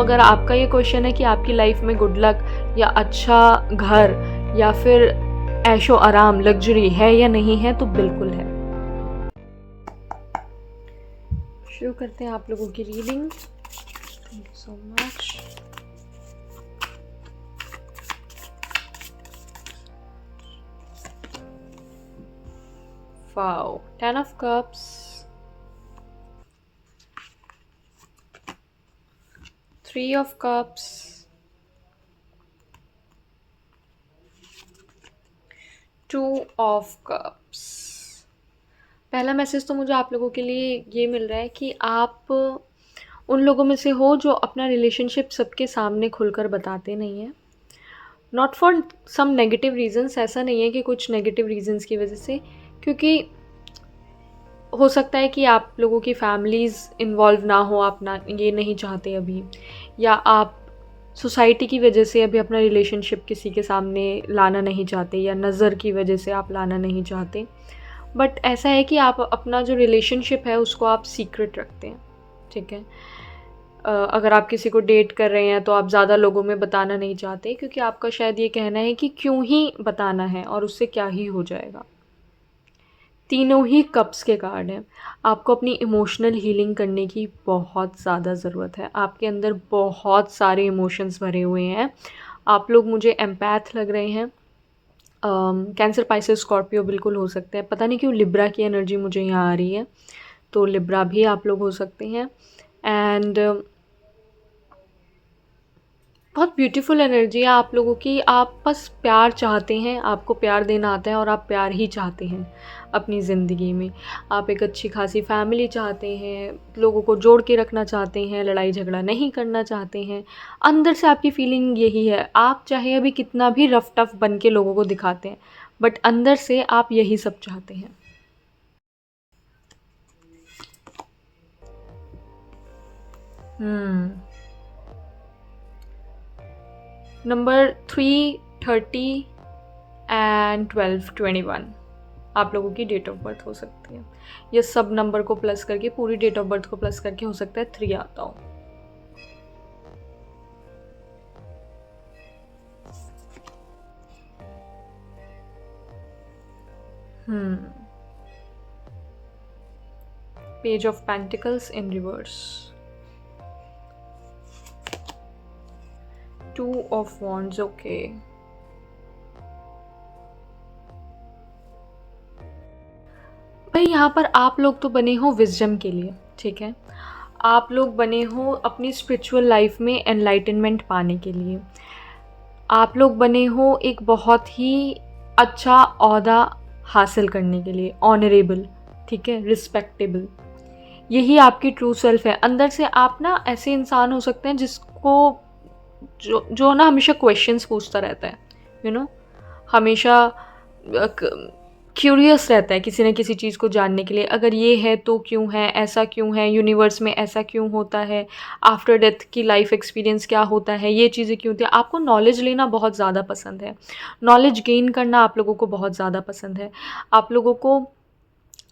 अगर आपका ये क्वेश्चन है कि आपकी लाइफ में गुड लक या अच्छा घर या फिर ऐशो आराम लग्जरी है या नहीं है, तो बिल्कुल है। शुरू करते हैं आप लोगों की reading. Thank you so much. Wow, 10 of cups, 3 of cups, 2 of cups। पहला मैसेज तो मुझे आप लोगों के लिए ये मिल रहा है कि आप उन लोगों में से हो जो अपना रिलेशनशिप सबके सामने खुलकर बताते नहीं हैं। Not for some negative reasons, ऐसा नहीं है कि कुछ नेगेटिव रीजंस की वजह से, क्योंकि हो सकता है कि आप लोगों की फैमिलीज़ इन्वॉल्व ना हो, आप ना ये नहीं चाहते अभी, या आप सोसाइटी की वजह से अभी अपना रिलेशनशिप किसी के सामने लाना नहीं चाहते, या नज़र की वजह से आप लाना नहीं चाहते। बट ऐसा है कि आप अपना जो रिलेशनशिप है उसको आप सीक्रेट रखते हैं, ठीक है। अगर आप किसी को डेट कर रहे हैं तो आप ज़्यादा लोगों में बताना नहीं चाहते, क्योंकि आपका शायद ये कहना है कि क्यों ही बताना है और उससे क्या ही हो जाएगा। तीनों ही कप्स के कार्ड हैं। आपको अपनी इमोशनल हीलिंग करने की बहुत ज़्यादा ज़रूरत है। आपके अंदर बहुत सारे इमोशंस भरे हुए हैं। आप लोग मुझे एम्पैथ लग रहे हैं। कैंसर, पाइसेस, स्कॉर्पियो बिल्कुल हो सकते हैं। पता नहीं क्यों लिब्रा की एनर्जी मुझे यहाँ आ रही है, तो लिब्रा भी आप लोग हो सकते हैं। एंड बहुत ब्यूटीफुल एनर्जी है आप लोगों की। आप बस प्यार चाहते हैं, आपको प्यार देना आता है और आप प्यार ही चाहते हैं अपनी ज़िंदगी में। आप एक अच्छी खासी फैमिली चाहते हैं, लोगों को जोड़ के रखना चाहते हैं, लड़ाई झगड़ा नहीं करना चाहते हैं। अंदर से आपकी फीलिंग यही है। आप चाहे अभी कितना भी रफ टफ बन के लोगों को दिखाते हैं, बट अंदर से आप यही सब चाहते हैं। नंबर 3, 30 एंड 12, 21 आप लोगों की डेट ऑफ बर्थ हो सकती है। ये सब नंबर को प्लस करके, पूरी डेट ऑफ बर्थ को प्लस करके हो सकता है 3 आता हो। Page of pentacles in reverse, 2 of wands, okay. भाई यहाँ पर आप लोग तो बने हो विजडम के लिए, ठीक है। आप लोग बने हो अपनी स्पिरिचुअल लाइफ में एनलाइटनमेंट पाने के लिए। आप लोग बने हो एक बहुत ही अच्छा ओहदा हासिल करने के लिए, ऑनरेबल, ठीक है, रिस्पेक्टेबल। यही आपकी ट्रू सेल्फ है। अंदर से आप ना ऐसे इंसान हो सकते हैं जिसको जो ना हमेशा क्वेश्चंस पूछता रहता है, यू नो, हमेशा क्यूरियस रहता है किसी न किसी चीज़ को जानने के लिए। अगर ये है तो क्यों है, ऐसा क्यों है, यूनिवर्स में ऐसा क्यों होता है, आफ्टर डेथ की लाइफ एक्सपीरियंस क्या होता है, ये चीज़ें क्यों होती हैं। आपको नॉलेज लेना बहुत ज़्यादा पसंद है, नॉलेज गेन करना आप लोगों को बहुत ज़्यादा पसंद है। आप लोगों को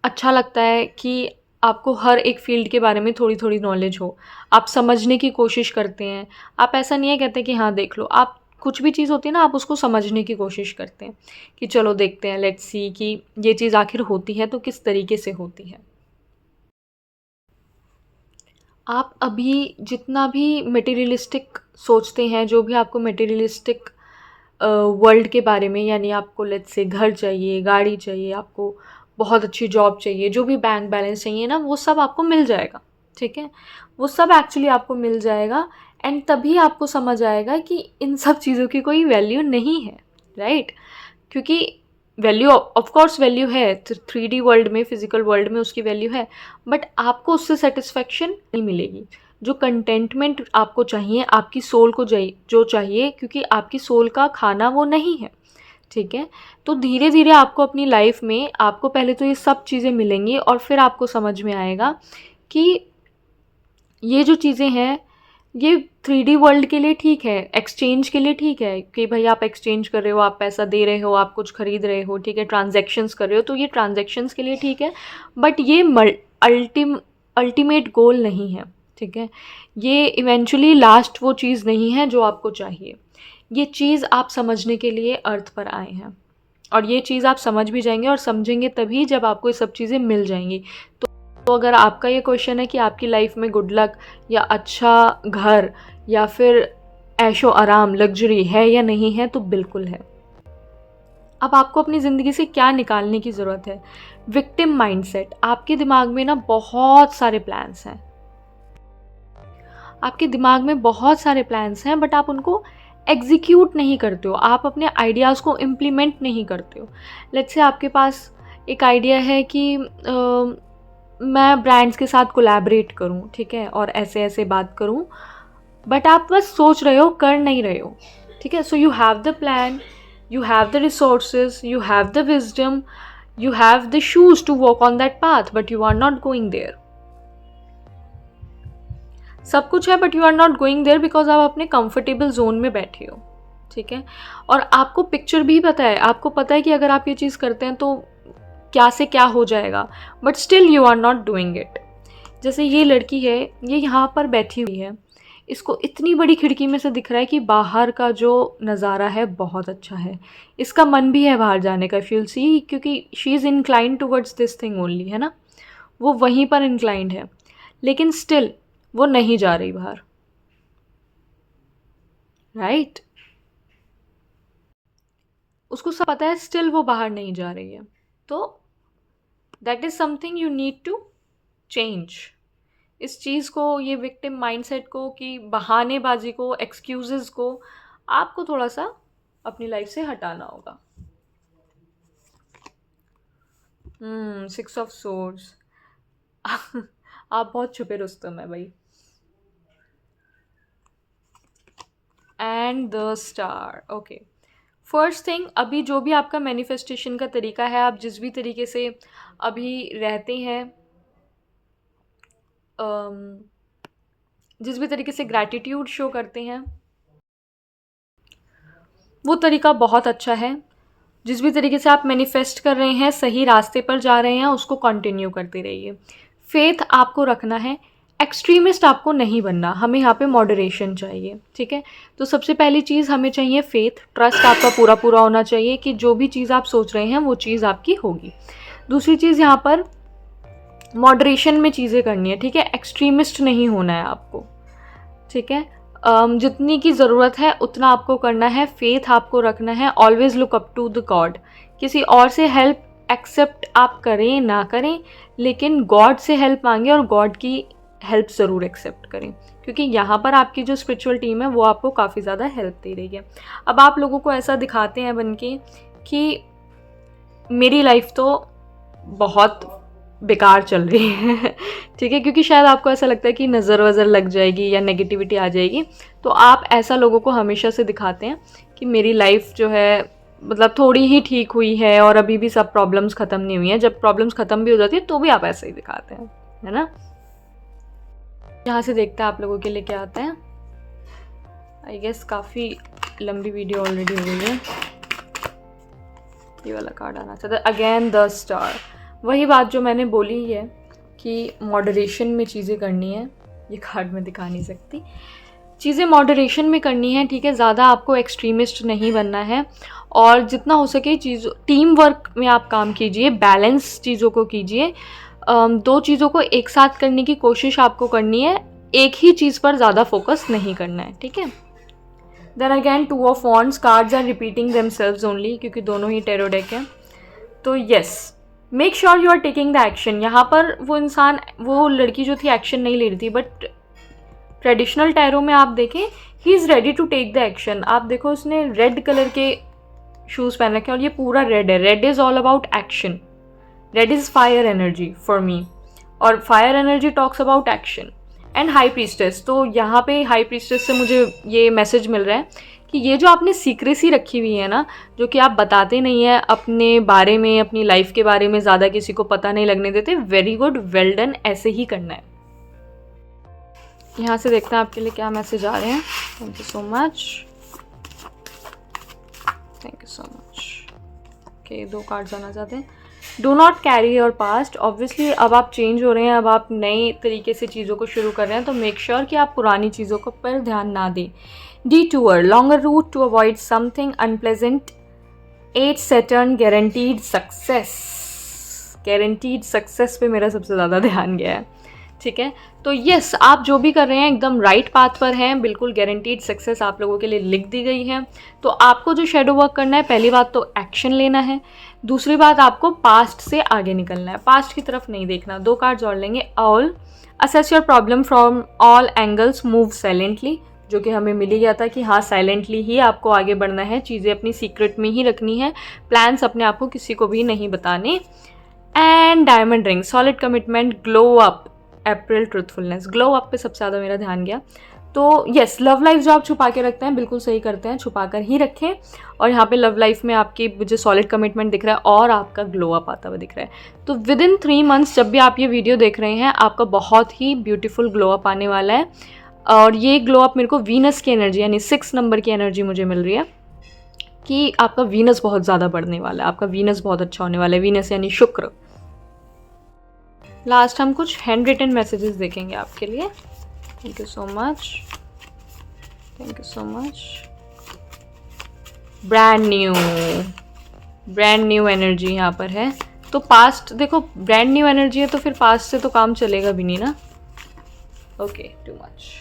अच्छा लगता है कि आपको हर एक फ़ील्ड के बारे में थोड़ी थोड़ी नॉलेज हो, आप समझने की कोशिश करते हैं। आप ऐसा नहीं है कहते कि हाँ देख लो, आप कुछ भी चीज़ होती है ना, आप उसको समझने की कोशिश करते हैं कि चलो देखते हैं, लेट्स सी कि ये चीज़ आखिर होती है तो किस तरीके से होती है। आप अभी जितना भी मटेरियलिस्टिक सोचते हैं, जो भी आपको मटेरियलिस्टिक वर्ल्ड के बारे में, यानी आपको लेट्स से घर चाहिए, गाड़ी चाहिए, आपको बहुत अच्छी जॉब चाहिए, जो भी बैंक बैलेंस चाहिए ना, वो सब आपको मिल जाएगा, ठीक है। वो सब एक्चुअली आपको मिल जाएगा एंड तभी आपको समझ आएगा कि इन सब चीज़ों की कोई वैल्यू नहीं है, राइट। क्योंकि वैल्यू ऑफ कोर्स वैल्यू है, 3D वर्ल्ड में, फिजिकल वर्ल्ड में उसकी वैल्यू है, बट आपको उससे सेटिस्फेक्शन नहीं मिलेगी। जो कंटेंटमेंट आपको चाहिए, आपकी सोल को जो चाहिए, क्योंकि आपकी सोल का खाना वो नहीं है, ठीक है। तो धीरे धीरे आपको अपनी लाइफ में, आपको पहले तो ये सब चीज़ें मिलेंगी और फिर आपको समझ में आएगा कि ये जो चीज़ें हैं ये 3D वर्ल्ड के लिए ठीक है, एक्सचेंज के लिए ठीक है कि भाई आप एक्सचेंज कर रहे हो, आप पैसा दे रहे हो, आप कुछ खरीद रहे हो, ठीक है, ट्रांजैक्शंस कर रहे हो, तो ये ट्रांजैक्शंस के लिए ठीक है। बट ये अल्टीमेट गोल नहीं है, ठीक है, ये इवेंचुअली लास्ट वो चीज़ नहीं है जो आपको चाहिए। ये चीज़ आप समझने के लिए अर्थ पर आए हैं, और ये चीज़ आप समझ भी जाएंगे और समझेंगे तभी जब आपको ये सब चीज़ें मिल जाएंगी। तो अगर आपका ये क्वेश्चन है कि आपकी लाइफ में गुड लक या अच्छा घर या फिर ऐशो आराम लग्जरी है या नहीं है, तो बिल्कुल है। अब आपको अपनी ज़िंदगी से क्या निकालने की ज़रूरत है? Victim mindset. आपके दिमाग में ना बहुत सारे प्लान्स हैं, आपके दिमाग में बहुत सारे प्लान्स हैं, बट आप उनको एग्जीक्यूट नहीं करते हो, आप अपने आइडियाज़ को इम्प्लीमेंट नहीं करते हो। लेट्स से आपके पास एक आइडिया है कि मैं ब्रांड्स के साथ कोलैबोरेट करूं, ठीक है, और ऐसे ऐसे बात करूं, बट आप बस सोच रहे हो, कर नहीं रहे हो, ठीक है। So you have the plan, you have the resources, you have the wisdom, you have the shoes to walk on that path, but you are not going there. सब कुछ है but you are not going there because आप अपने comfortable zone में बैठे हो, ठीक है। और आपको पिक्चर भी पता है, आपको पता है कि अगर आप ये चीज़ करते हैं तो क्या से क्या हो जाएगा, but still you are not doing it. जैसे ये लड़की है, ये यहाँ पर बैठी हुई है, इसको इतनी बड़ी खिड़की में से दिख रहा है कि बाहर का जो नज़ारा है बहुत अच्छा है, इसका मन भी है बाहर जाने का, फील सी, क्योंकि she is inclined towards this thing only, है ना, वो वहीं पर इंक्लाइंड है, लेकिन स्टिल वो नहीं जा रही बाहर, राइट। उसको सब पता है, स्टिल वो बाहर नहीं जा रही है। तो that is something you need to change. इस चीज़ को, ये विक्टिम माइंडसेट को, कि बहानेबाजी को, एक्सक्यूज़ेस को आपको थोड़ा सा अपनी लाइफ से हटाना होगा। 6 ऑफ सोर्ड्स। आप बहुत छुपे रुस्तम है भाई। And the star. Okay, first thing, अभी जो भी आपका मैनिफेस्टेशन का तरीका है, आप जिस भी तरीके से अभी रहते हैं, जिस भी तरीके से ग्रैटिट्यूड शो करते हैं, वो तरीका बहुत अच्छा है। जिस भी तरीके से आप मैनिफेस्ट कर रहे हैं, सही रास्ते पर जा रहे हैं, उसको कंटिन्यू करते रहिए। फेथ आपको रखना है, एक्सट्रीमिस्ट आपको नहीं बनना, हमें यहाँ पे मॉडरेशन चाहिए, ठीक है। तो सबसे पहली चीज़ हमें चाहिए फेथ, ट्रस्ट आपका पूरा पूरा होना चाहिए कि जो भी चीज़ आप सोच रहे हैं वो चीज़ आपकी होगी। दूसरी चीज़, यहाँ पर मॉडरेशन में चीज़ें करनी है, ठीक है, एक्सट्रीमिस्ट नहीं होना है आपको, ठीक है। जितनी की ज़रूरत है उतना आपको करना है, फेथ आपको रखना है, always look up to the God. किसी और से हेल्प एक्सेप्ट आप करें ना करें, लेकिन गॉड से हेल्प मांगे और गॉड की हेल्प ज़रूर एक्सेप्ट करें, क्योंकि यहाँ पर आपकी जो स्पिरिचुअल टीम है वो आपको काफ़ी ज़्यादा हेल्प दे रही है। अब आप लोगों को ऐसा दिखाते हैं बन के कि मेरी लाइफ तो बहुत बेकार चल रही है, ठीक है, क्योंकि शायद आपको ऐसा लगता है कि नज़र वज़र लग जाएगी या नेगेटिविटी आ जाएगी, तो आप ऐसा लोगों को हमेशा से दिखाते हैं कि मेरी लाइफ जो है मतलब थोड़ी ही ठीक हुई है और अभी भी सब प्रॉब्लम्स ख़त्म नहीं हुई हैं। जब प्रॉब्लम्स ख़त्म भी हो जाती है तो भी आप ऐसे ही दिखाते हैं, है ना। यहाँ से देखते हैं आप लोगों के लिए क्या आता है। आई गेस काफ़ी लंबी वीडियो ऑलरेडी हो गई है। ये वाला कार्ड आना चाहता है, अगेन द स्टार। वही बात जो मैंने बोली है कि मॉडरेशन में चीज़ें करनी है, ये कार्ड में दिखा नहीं सकती, चीज़ें मॉडरेशन में करनी है, ठीक है। ज़्यादा आपको एक्सट्रीमिस्ट नहीं बनना है, और जितना हो सके टीम वर्क में आप काम कीजिए, बैलेंस चीज़ों को कीजिए। दो चीज़ों को एक साथ करने की कोशिश आपको करनी है, एक ही चीज़ पर ज़्यादा फोकस नहीं करना है, ठीक है। Then again 2 of wands, cards are repeating themselves only, क्योंकि दोनों ही टैरो डेक हैं। तो yes, make sure you are taking the action. यहाँ पर वो इंसान, वो लड़की जो थी एक्शन नहीं ले रही थी, बट ट्रेडिशनल टैरो में आप देखें he is ready to take the action. आप देखो उसने रेड कलर के शूज़ पहन रखे हैं और ये पूरा रेड है। Red is all about action, red is fire energy for me, और fire energy talks about action. And high priestess, तो यहाँ पे हाई प्रीस्टेस से मुझे ये मैसेज मिल रहा है कि ये जो आपने सीक्रेसी रखी हुई है ना, जो कि आप बताते नहीं है अपने बारे में, अपनी लाइफ के बारे में ज़्यादा किसी को पता नहीं लगने देते, वेरी गुड, वेल डन, ऐसे ही करना है। यहाँ से देखते हैं आपके लिए क्या मैसेज आ रहे हैं। Thank you so much, thank you so much. Okay, 2 cards आना चाहते हैं। Do not carry your past. Obviously अब आप चेंज हो रहे हैं, अब आप नए तरीके से चीज़ों को शुरू कर रहे हैं, तो मेक श्योर कि आप पुरानी चीज़ों को पर ध्यान ना दें। Detour, longer route to avoid something unpleasant. 8 Saturn, guaranteed success. Guaranteed success पे मेरा सबसे ज़्यादा ध्यान गया है, ठीक है। तो यस, आप जो भी कर रहे हैं एकदम राइट पाथ पर हैं, बिल्कुल गारंटीड सक्सेस आप लोगों के लिए लिख दी गई है। तो आपको जो शेडो वर्क करना है, पहली बात तो एक्शन लेना है, दूसरी बात आपको पास्ट से आगे निकलना है, पास्ट की तरफ नहीं देखना। 2 कार्ड जोड़ लेंगे। All, assess your problem from all angles, move silently, जो कि हमें मिल ही गया था कि हाँ साइलेंटली ही आपको आगे बढ़ना है, चीज़ें अपनी सीक्रेट में ही रखनी है, प्लान्स अपने आप को किसी को भी नहीं बताने। And diamond ring, solid commitment, glow up, April, truthfulness. Glow up पे सबसे ज़्यादा मेरा ध्यान गया। तो यस, लव लाइफ जो आप छुपा के रखते हैं बिल्कुल सही करते हैं, छुपा कर ही रखें। और यहाँ पे लव लाइफ में आपकी जो सॉलिड कमिटमेंट दिख रहा है और आपका ग्लो अप आता हुआ दिख रहा है। तो विद इन 3 मंथ्स जब भी आप ये वीडियो देख रहे हैं, आपका बहुत ही ब्यूटीफुल ग्लो अप आने वाला है। और ये ग्लो अप मेरे को वीनस की एनर्जी यानी 6 नंबर की एनर्जी मुझे मिल रही है कि आपका वीनस बहुत ज़्यादा बढ़ने वाला है, आपका वीनस बहुत अच्छा होने वाला है। वीनस यानी शुक्र। लास्ट हम कुछ हैंड रिटन मैसेजेस देखेंगे आपके लिए। Thank you so much, thank you so much. Brand new energy यहाँ पर है। तो पास्ट देखो, ब्रांड न्यू एनर्जी है तो फिर पास्ट से तो काम चलेगा भी नहीं ना। Okay, too much.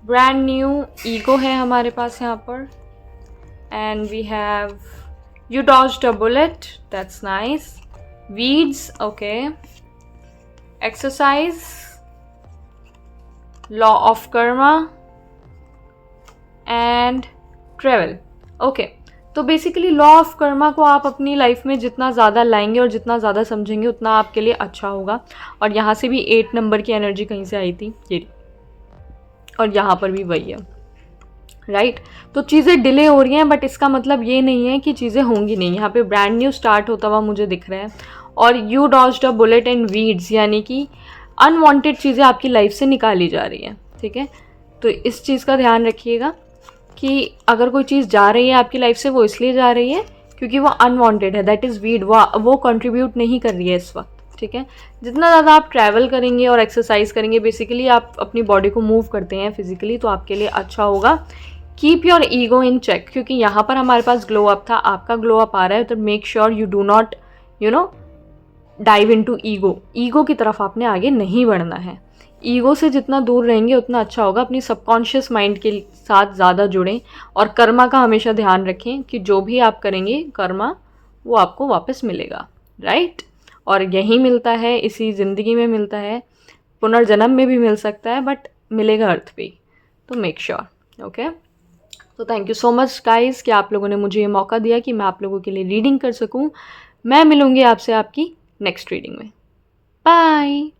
Brand new ego है हमारे पास यहाँ पर। And we have you dodged a bullet, that's nice. Weeds, okay. Exercise, law of karma and travel. Okay, तो बेसिकली लॉ ऑफ कर्मा को आप अपनी लाइफ में जितना ज़्यादा लाएंगे और जितना ज़्यादा समझेंगे उतना आपके लिए अच्छा होगा। और यहाँ से भी 8 नंबर की एनर्जी कहीं से आई थी, ये, और यहाँ पर भी वही है, राइट। तो चीज़ें डिले हो रही हैं, बट इसका मतलब ये नहीं है कि चीज़ें होंगी नहीं। यहाँ पे ब्रांड न्यू स्टार्ट होता हुआ मुझे दिख रहा है। और you dodged a bullet and weeds, यानी कि अनवांटेड चीज़ें आपकी लाइफ से निकाली जा रही हैं, ठीक है। तो इस चीज़ का ध्यान रखिएगा कि अगर कोई चीज़ जा रही है आपकी लाइफ से, वो इसलिए जा रही है क्योंकि वो अनवांटेड है, दैट इज़ वीड, वो कंट्रीब्यूट नहीं कर रही है इस वक्त, ठीक है। जितना ज़्यादा आप ट्रैवल करेंगे और एक्सरसाइज करेंगे, बेसिकली आप अपनी बॉडी को मूव करते हैं फिजिकली, तो आपके लिए अच्छा होगा। Keep your ego in check, क्योंकि यहाँ पर हमारे पास ग्लो अप था, आपका ग्लो अप आ रहा है, तो make sure you do not dive into ego की तरफ आपने आगे नहीं बढ़ना है। ईगो से जितना दूर रहेंगे उतना अच्छा होगा। अपनी सबकॉन्शियस माइंड के साथ ज़्यादा जुड़ें और कर्मा का हमेशा ध्यान रखें कि जो भी आप करेंगे कर्मा वो आपको वापस मिलेगा, राइट। और यही मिलता है, इसी ज़िंदगी में मिलता है, पुनर्जन्म में भी मिल सकता है, बट मिलेगा अर्थ पे। तो मेक श्योर, ओके। तो thank you so much guys कि आप लोगों ने मुझे ये मौका दिया कि मैं आप लोगों के लिए रीडिंग कर सकूं। मैं मिलूंगी आपसे आपकी नेक्स्ट रीडिंग में। बाय।